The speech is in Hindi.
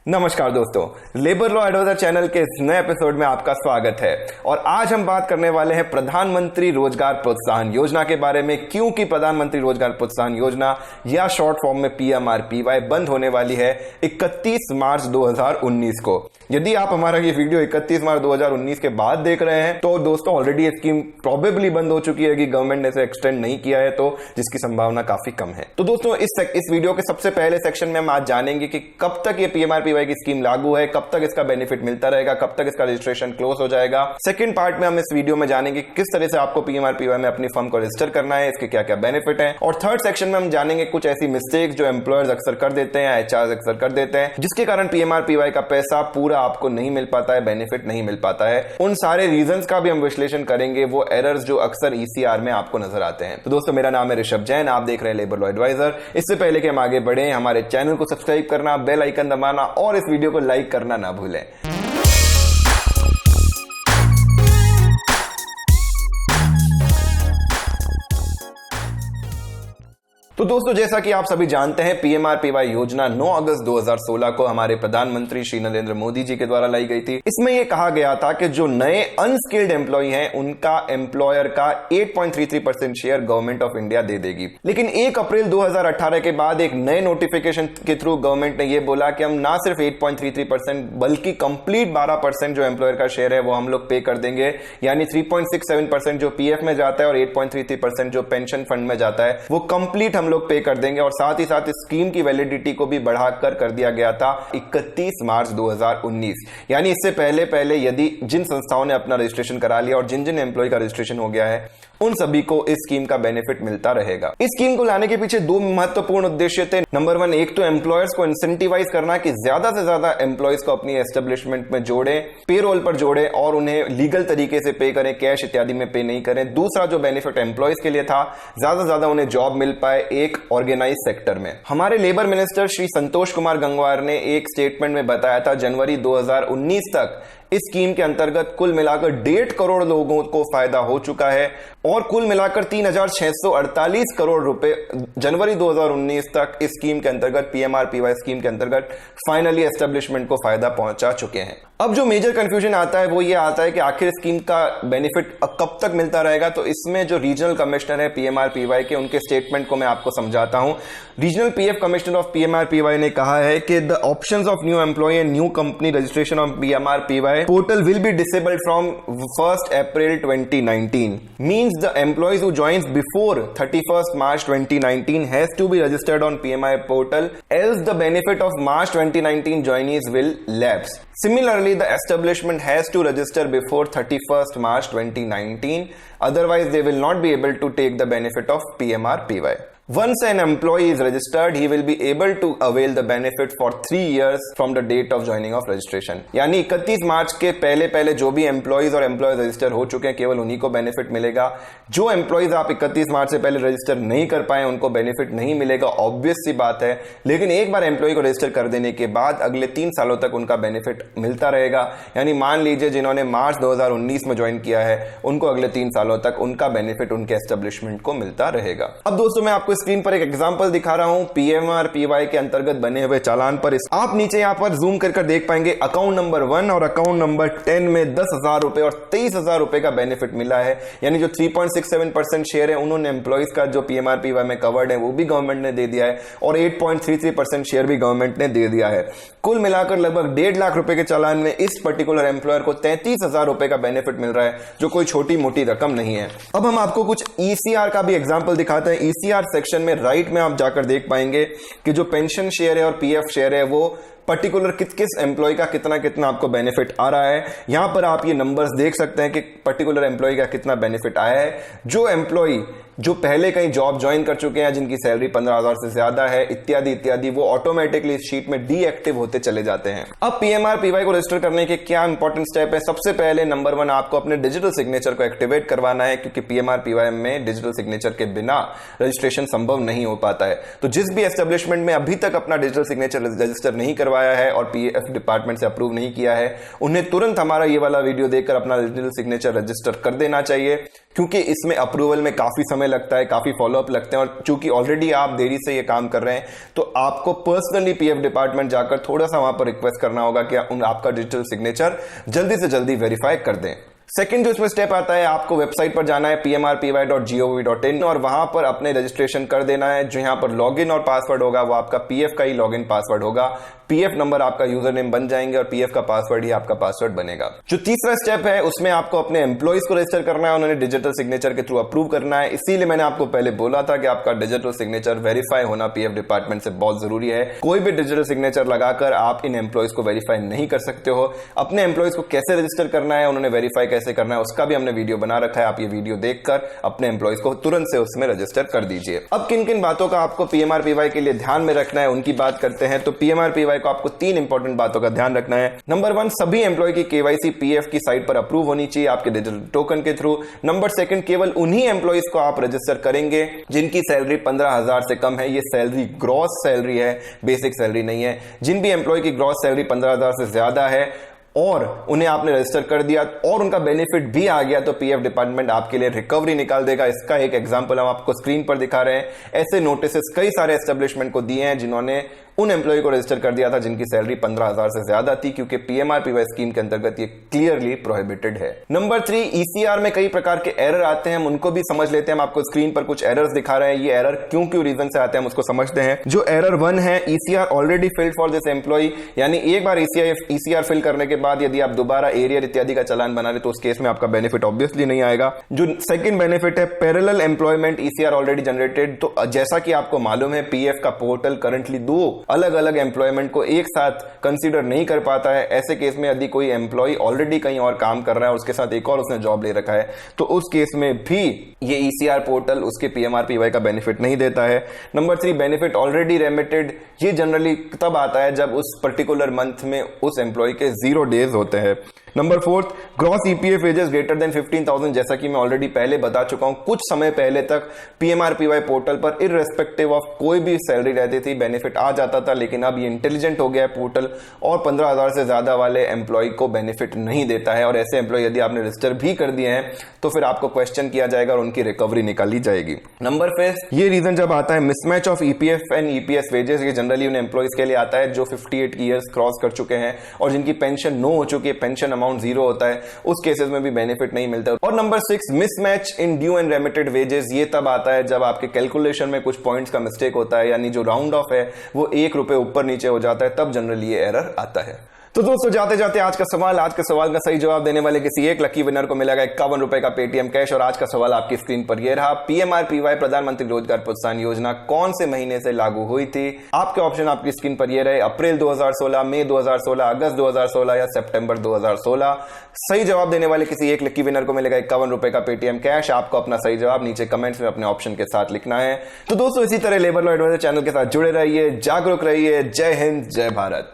नमस्कार दोस्तों, लेबर लॉ एडवाइजर चैनल के इस नए एपिसोड में आपका स्वागत है। और आज हम बात करने वाले हैं प्रधानमंत्री रोजगार प्रोत्साहन योजना के बारे में, क्योंकि प्रधानमंत्री रोजगार प्रोत्साहन योजना या शॉर्ट फॉर्म में PMRPY बंद होने वाली है 31 मार्च 2019 को। यदि आप हमारा ये वीडियो 31 मार्च 2019 के बाद देख रहे हैं तो दोस्तों ऑलरेडी ये स्कीम प्रोबेबली बंद हो चुकी है कि गवर्नमेंट ने इसे एक्सटेंड नहीं किया है, तो जिसकी संभावना काफी कम है। तो दोस्तों इस वीडियो के सबसे पहले सेक्शन में हम आज जानेंगे कि कब तक ये PMRPY की स्कीम लागू है, कब तक इसका बेनिफिट मिलता रहेगा, कब तक इसका रजिस्ट्रेशन क्लोज हो जाएगा। सेकंड पार्ट में हम इस वीडियो में जानेंगे किस तरह से आपको PMRPY में अपनी फर्म को रजिस्टर करना है, इसके क्या क्या बेनिफिट है। और थर्ड सेक्शन में हम जानेंगे कुछ ऐसी मिस्टेक्स जो एम्प्लॉयर्स अक्सर कर देते हैं, HR अक्सर कर देते हैं, जिसके कारण PMRPY का पैसा पूरा आपको नहीं मिल पाता है, बेनिफिट नहीं मिल पाता है। उन सारे रीजंस का भी हम विश्लेषण करेंगे, वो एरर्स जो अक्सर ECR में आपको नजर आते हैं। तो दोस्तों मेरा नाम है ऋषभ जैन, आप देख रहे हैं लेबर लॉ एडवाइजर। इससे पहले कि हम आगे बढ़े, हमारे चैनल को सब्सक्राइब करना, बेल आइकन दबाना और इस वीडियो को लाइक करना ना भूलें। तो दोस्तों जैसा कि आप सभी जानते हैं, PMRPY योजना 9 अगस्त 2016 को हमारे प्रधानमंत्री श्री नरेंद्र मोदी जी के द्वारा लाई गई थी। इसमें यह कहा गया था कि जो नए अनस्किल्ड एम्प्लॉय हैं उनका एम्प्लॉयर का 8.33% शेयर गवर्नमेंट ऑफ इंडिया दे देगी। लेकिन 1 अप्रैल 2018 के बाद एक नए नोटिफिकेशन के थ्रू गवर्नमेंट ने यह बोला कि हम ना सिर्फ 8.33% बल्कि कंप्लीट 12% जो एम्प्लॉयर का शेयर है वो हम लोग पे कर देंगे, यानी 3.67% जो PF में जाता है और 8.33% जो पेंशन फंड में जाता है वो कंप्लीट हम लोग पे कर देंगे। और साथ ही साथ इस स्कीम की वैलिडिटी को भी बढ़ाकर कर दिया गया था 31 मार्च 2019, यानी इससे पहले यदि जिन संस्थाओं ने अपना रजिस्ट्रेशन करा लिया और जिन एम्प्लॉय का रजिस्ट्रेशन हो गया है उन सभी को इस स्कीम का बेनिफिट मिलता रहेगा। इस स्कीम को लाने के पीछे दो महत्वपूर्ण उद्देश्य थे। नंबर 1, एक तो एम्प्लॉयर्स को इंसेंटिवाइज करना कि ज्यादा से ज्यादा एम्प्लॉयज को अपनी एस्टेब्लिशमेंट में जोड़े, पेरोल पर जोड़े और उन्हें लीगल तरीके से पे करें, कैश इत्यादि में पे नहीं करें। दूसरा जो बेनिफिट एम्प्लॉयज के लिए था, ज्यादा से ज्यादा उन्हें जॉब मिल पाए एक ऑर्गेनाइज सेक्टर में। हमारे लेबर मिनिस्टर श्री संतोष कुमार गंगवार ने एक स्टेटमेंट में बताया था जनवरी 2019 तक इस स्कीम के अंतर्गत कुल मिलाकर 1.5 करोड़ लोगों को फायदा हो चुका है और कुल मिलाकर 3,648 करोड़ रुपए जनवरी 2019 तक इस स्कीम के अंतर्गत, PMRPY स्कीम के अंतर्गत फाइनली एस्टेब्लिशमेंट को फायदा पहुंचा चुके हैं। अब जो मेजर कंफ्यूजन आता है वो ये आता है कि आखिर स्कीम का बेनिफिट कब तक मिलता रहेगा। तो इसमें जो रीजनल कमिश्नर है PMRPY के, उनके स्टेटमेंट को मैं आपको समझाता हूं। Regional PF commissioner of PMRPY ने कहा है कि the options of new employ and new company registration of PMRPY portal will be disabled from 1st April 2019. Means the employees who joins before 31st March 2019 has to be registered on PMI portal, else the benefit of March 2019 joinees will lapse. Similarly, the establishment has to register before 31st March 2019. Otherwise, they will not be able to take the benefit of PMRPY. Once an employee is registered, he will be able to avail the benefit for 3 years from the date of joining of registration. यानी 31 मार्च के पहले जो भी एम्प्लॉइज और एम्प्लॉयज रजिस्टर हो चुके हैं केवल उन्हीं को बेनिफिट मिलेगा। जो एम्प्लॉइज आप 31 मार्च से पहले रजिस्टर नहीं कर पाए उनको बेनिफिट नहीं मिलेगा, ऑब्वियस सी बात है। लेकिन एक बार एम्प्लॉय को रजिस्टर कर देने के बाद अगले 3 सालों तक उनका बेनिफिट मिलता रहेगा। यानी मान लीजिए जिन्होंने मार्च 2019 में ज्वाइन किया है उनको अगले 3 सालों तक उनका बेनिफिट उनके एस्टेब्लिशमेंट को मिलता रहेगा। अब दोस्तों मैं आपको स्क्रीन पर एक एग्जांपल दिखा रहा हूं PMRPY के अंतर्गत बने हुए चालान पर। आप नीचे यहां पर जूम कर देख पाएंगे अकाउंट नंबर 1 और अकाउंट नंबर 10 में 10,000 रुपए और 23,000 रुपए का बेनिफिट मिला है। यानी जो 3.67% शेयर है उन्होंने एम्प्लॉइज का जो PMRPY में कवर्ड है वो भी गवर्नमेंट ने दे दिया है और 8.33% शेयर भी गवर्नमेंट ने दे दिया है। कुल मिलाकर लगभग 1.5 लाख रुपए के चालान में इस पर्टिकुलर एम्प्लॉयर को 33,000 रुपए का बेनिफिट मिल रहा है, जो कोई छोटी मोटी रकम नहीं है। अब हम आपको कुछ ECR का भी एग्जांपल दिखाते हैं। ECR सेक्शन में राइट में आप जाकर देख पाएंगे कि जो पेंशन शेयर है और PF शेयर है वो पर्टिकुलर किस एम्प्लॉय का कितना आपको बेनिफिट आ रहा है। यहां पर आप ये नंबर्स देख सकते हैं कि पर्टिकुलर एम्प्लॉय का कितना बेनिफिट आया है। जो एम्प्लॉय जो पहले कहीं जॉब ज्वाइन कर चुके हैं, जिनकी सैलरी 15,000 से ज्यादा है, इत्यादि वो ऑटोमेटिकली इस शीट में डीएक्टिव होते चले जाते हैं। अब PMRPY को रजिस्टर करने के क्या इंपॉर्टेंट स्टेप है। सबसे पहले नंबर 1, आपको अपने डिजिटल सिग्नेचर को एक्टिवेट करवाना है, क्योंकि PMRPY में डिजिटल सिग्नेचर के बिना रजिस्ट्रेशन संभव नहीं हो पाता है। तो जिस भी एस्टेब्लिशमेंट में अभी तक अपना डिजिटल सिग्नेचर रजिस्टर नहीं करवा करवाया है और पीएफ डिपार्टमेंट से अप्रूव नहीं किया है, उन्हें तुरंत हमारा ये वाला वीडियो देखकर अपना डिजिटल सिग्नेचर रजिस्टर कर देना चाहिए, क्योंकि इसमें अप्रूवल में काफी समय लगता है, काफी फॉलोअप लगते हैं। और चूंकि ऑलरेडी आप देरी से ये काम कर रहे हैं, तो आपको पर्सनली पीएफ डिपार्टमेंट जाकर थोड़ा सा वहां पर रिक्वेस्ट करना होगा कि आपका डिजिटल सिग्नेचर जल्दी से जल्दी वेरीफाई कर दें। सेकंड जो इसमें स्टेप आता है, आपको वेबसाइट पर जाना है pmrpy.gov.in और वहां पर अपने रजिस्ट्रेशन कर देना है। जो यहां पर लॉगिन और पासवर्ड होगा वो आपका पीएफ का ही लॉगिन पासवर्ड होगा। पीएफ नंबर आपका यूजर नेम बन जाएंगे और पीएफ का पासवर्ड ही आपका पासवर्ड बनेगा। जो तीसरा स्टेप है उसमें आपको अपने एम्प्लॉइज को रजिस्टर करना है, उन्होंने डिजिटल सिग्नेचर के थ्रू अप्रूव करना है। इसीलिए मैंने आपको पहले बोला था कि आपका डिजिटल सिग्नेचर वेरीफाई होना पीएफ डिपार्टमेंट से बहुत जरूरी है। कोई भी डिजिटल सिग्नेचर लगाकर आप इन एम्प्लॉइज को वेरीफाई नहीं कर सकते हो। अपने एम्प्लॉइज को कैसे रजिस्टर करना है, उन्होंने वेरीफाई कैसे करना है, उसका भी हमने वीडियो बना रखा है। आप ये वीडियो देखकर अपने एम्प्लॉइज को तुरंत से उसमें रजिस्टर कर दीजिए। अब किन किन बातों का आपको पीएमआरपीवाई के लिए ध्यान में रखना है उनकी बात करते हैं। तो पीएमआरपीवाई को आपको 3 इंपॉर्टेंट बातों का ध्यान रखना है। नंबर 1, सभी एम्प्लॉय की केवाईसी पीएफ की साइट पर अप्रूव होनी चाहिए आपके डिजिटल टोकन के थ्रू। नंबर 2, केवल उन्हीं एम्प्लॉइज को आप रजिस्टर करेंगे जिनकी सैलरी 15,000 से कम है। ये सैलरी ग्रॉस सैलरी है, बेसिक सैलरी नहीं है। जिन भी एम्प्लॉय की ग्रॉस सैलरी 15,000 से ज्यादा है और उन्हें आपने रजिस्टर कर दिया और उनका बेनिफिट भी आ गया, तो पीएफ डिपार्टमेंट आपके लिए रिकवरी निकाल देगा। इसका एक एग्जांपल हम आपको स्क्रीन पर दिखा रहे हैं। ऐसे नोटिस कई सारे एस्टेब्लिशमेंट को दिए हैं जिन्होंने उन एम्प्लॉय को रजिस्टर कर दिया था जिनकी सैलरी 15,000 से ज्यादा थी, क्योंकि पीएमआरपीवाई स्कीम के अंतर्गत ये क्लियरली प्रोहिबिटेड है। नंबर 3, ईसीआर में कई प्रकार के एरर आते हैं, हम उनको भी समझ लेते हैं। हम आपको स्क्रीन पर कुछ एरर्स दिखा रहे हैं। ये एरर क्यों रीजन से आते हैं हम उसको समझते हैं। जो एरर 1 है, ECR already filled for this employ, यानी एक बार ईसीआर फिल करने के बाद यदि आप दोबारा एरियर इत्यादि का चालान बना रहे तो उस केस में आपका बेनिफिट ऑब्वियसली नहीं आएगा। जो सेकंड बेनिफिट है, parallel employment, ECR already generated. तो जैसा कि आपको मालूम है, पीएफ का पोर्टल करंटली 2 अलग अलग एम्प्लॉयमेंट को एक साथ कंसीडर नहीं कर पाता है। ऐसे केस में यदि कोई एम्प्लॉय ऑलरेडी कहीं और काम कर रहा है, उसके साथ एक और उसने जॉब ले रखा है, तो उस केस में भी ये ईसीआर पोर्टल उसके पीएमआरपीवाई का बेनिफिट नहीं देता है। नंबर 3, बेनिफिट ऑलरेडी रेमिटेड, ये जनरली तब आता है जब उस पर्टिकुलर मंथ में उस एम्प्लॉय के 0 डेज होते हैं। Number 4, gross EPF wages greater than 15,000, जैसा कि मैं ऑलरेडी पहले बता चुका हूं। कुछ समय पहले तक पीएमआरपीवाई पोर्टल पर इररेस्पेक्टिव ऑफ कोई भी सैलरी रहती थी, बेनिफिट आ जाता था, लेकिन अब ये इंटेलिजेंट हो गया है पोर्टल और 15,000 से ज्यादा वाले एम्प्लॉय को बेनिफिट नहीं देता है। और ऐसे एम्प्लॉय यदि आपने रजिस्टर भी कर दिए हैं तो फिर आपको क्वेश्चन किया जाएगा और उनकी रिकवरी निकाली जाएगी। नंबर 5, ये रीजन जब आता है mismatch of EPF and EPS wages, ये जनरली उन एम्प्लॉयज के लिए आता है जो 58 ईयर्स क्रॉस कर चुके हैं और जिनकी पेंशन नो हो चुकी है, पेंशन अमाउंट 0 होता है, उस केसेस में भी बेनिफिट नहीं मिलता। और number 6, mismatch in due and remitted wages, ये तब आता है जब आपके कैलकुलेशन में कुछ पॉइंट्स का मिस्टेक होता है, यानी जो राउंड ऑफ है वो 1 रुपए ऊपर नीचे हो जाता है, तब जनरली ये एरर आता है। तो दोस्तों, जाते जाते आज के सवाल का सही जवाब देने वाले किसी एक लकी विनर को मिलेगा 51 रुपए का पेटीएम कैश। और आज का सवाल आपकी स्क्रीन पर यह रहा, पीएमआरपीवाई प्रधानमंत्री रोजगार प्रोत्साहन योजना कौन से महीने से लागू हुई थी? आपके ऑप्शन आपकी स्क्रीन पर यह रहे, अप्रैल 2016, मई 2016, अगस्त 2016 या सितंबर 2016। सही जवाब देने वाले किसी एक लकी विनर को मिलेगा 51 रुपए का पेटीएम कैश। आपको अपना सही जवाब नीचे कमेंट्स में अपने ऑप्शन के साथ लिखना है। तो दोस्तों, इसी तरह लेबर लॉ एडवाइजर चैनल के साथ जुड़े रहिए, जागरूक रहिए। जय हिंद, जय भारत।